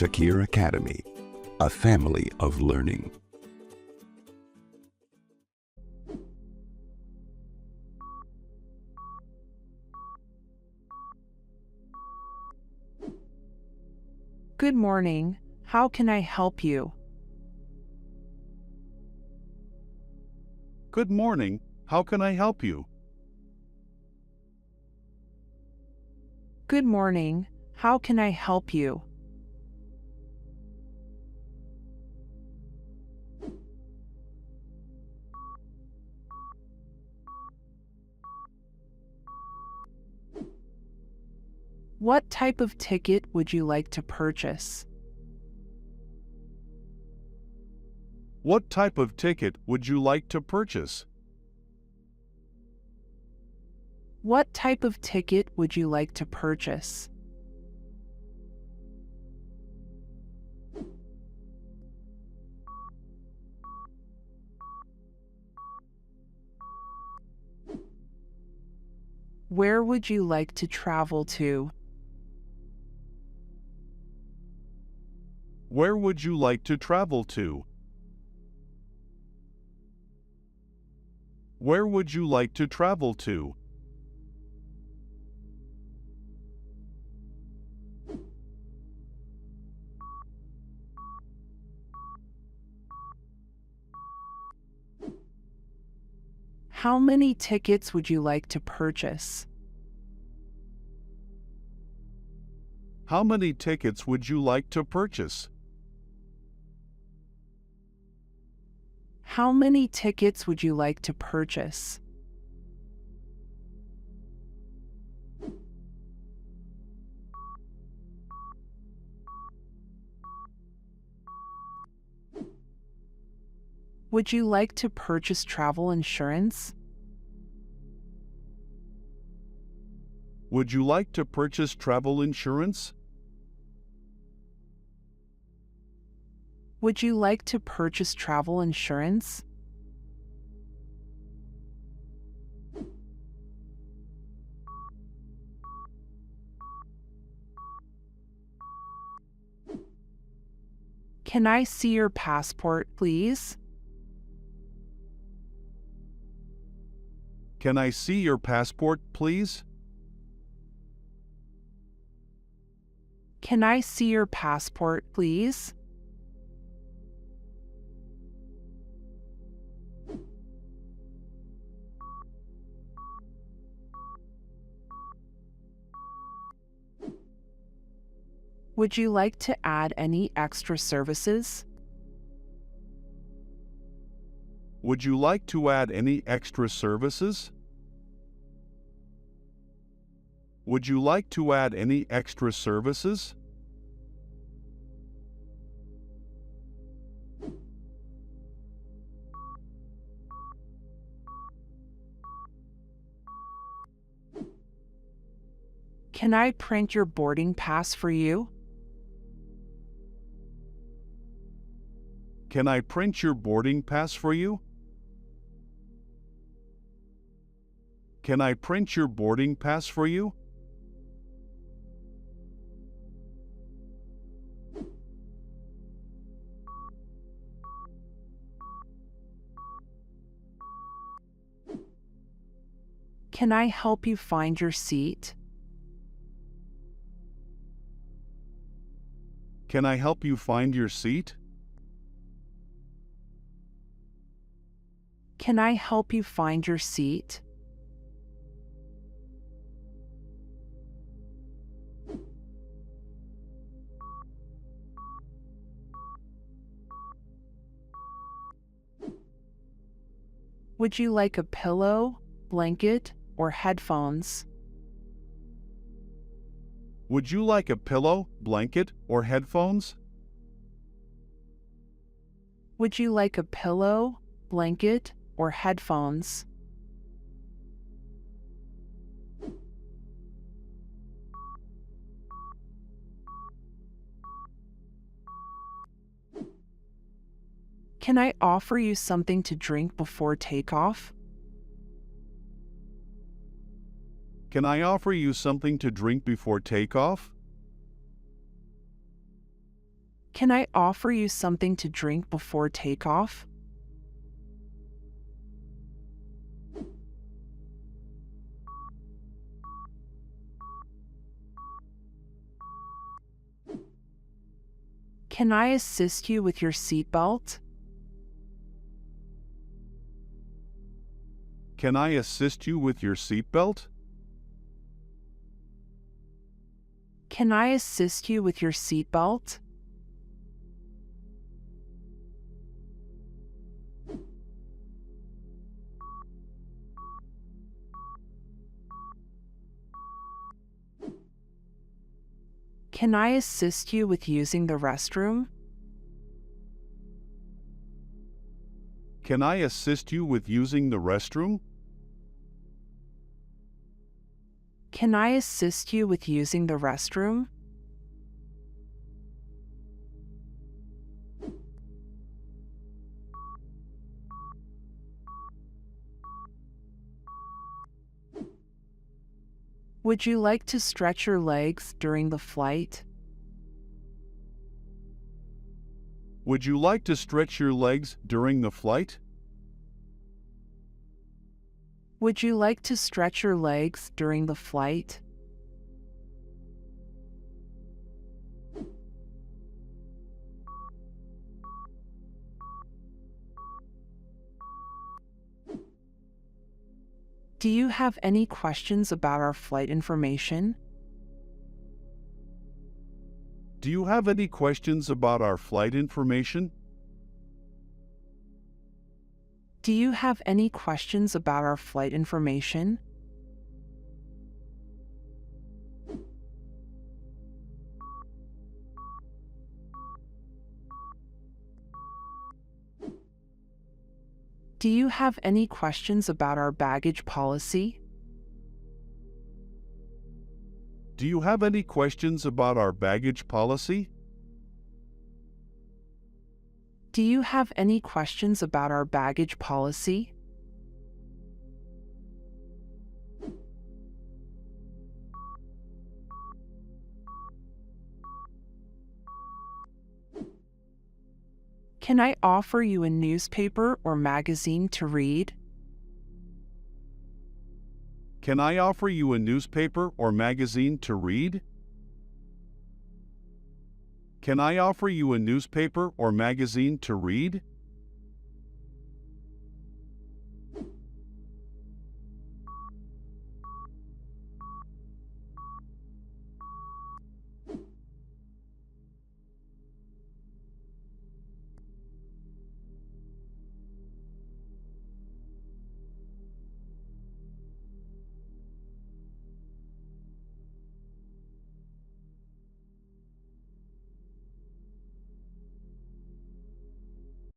Secure Academy, a family of learning. Good morning. How can I help you? Good morning. How can I help you? Good morning. How can I help you? What type of ticket would you like to purchase? What type of ticket would you like to purchase? What type of ticket would you like to purchase? Where would you like to travel to? Where would you like to travel to? Where would you like to travel to? How many tickets would you like to purchase? How many tickets would you like to purchase? How many tickets would you like to purchase? Would you like to purchase travel insurance? Would you like to purchase travel insurance? Would you like to purchase travel insurance? Can I see your passport, please? Can I see your passport, please? Can I see your passport, please? Would you like to add any extra services? Would you like to add any extra services? Would you like to add any extra services? Can I print your boarding pass for you? Can I print your boarding pass for you? Can I print your boarding pass for you? Can I help you find your seat? Can I help you find your seat? Can I help you find your seat? Would you like a pillow, blanket, or headphones? Would you like a pillow, blanket, or headphones? Would you like a pillow, blanket, or headphones? Can I offer you something to drink before takeoff? Can I offer you something to drink before takeoff? Can I offer you something to drink before takeoff? Can I assist you with your seatbelt? Can I assist you with your seatbelt? Can I assist you with your seatbelt? Can I assist you with using the restroom? Can I assist you with using the restroom? Can I assist you with using the restroom? Would you like to stretch your legs during the flight? Would you like to stretch your legs during the flight? Would you like to stretch your legs during the flight? Do you have any questions about our flight information? Do you have any questions about our flight information? Do you have any questions about our flight information? Do you have any questions about our baggage policy? Do you have any questions about our baggage policy? Do you have any questions about our baggage policy? Can I offer you a newspaper or magazine to read? Can I offer you a newspaper or magazine to read? Can I offer you a newspaper or magazine to read?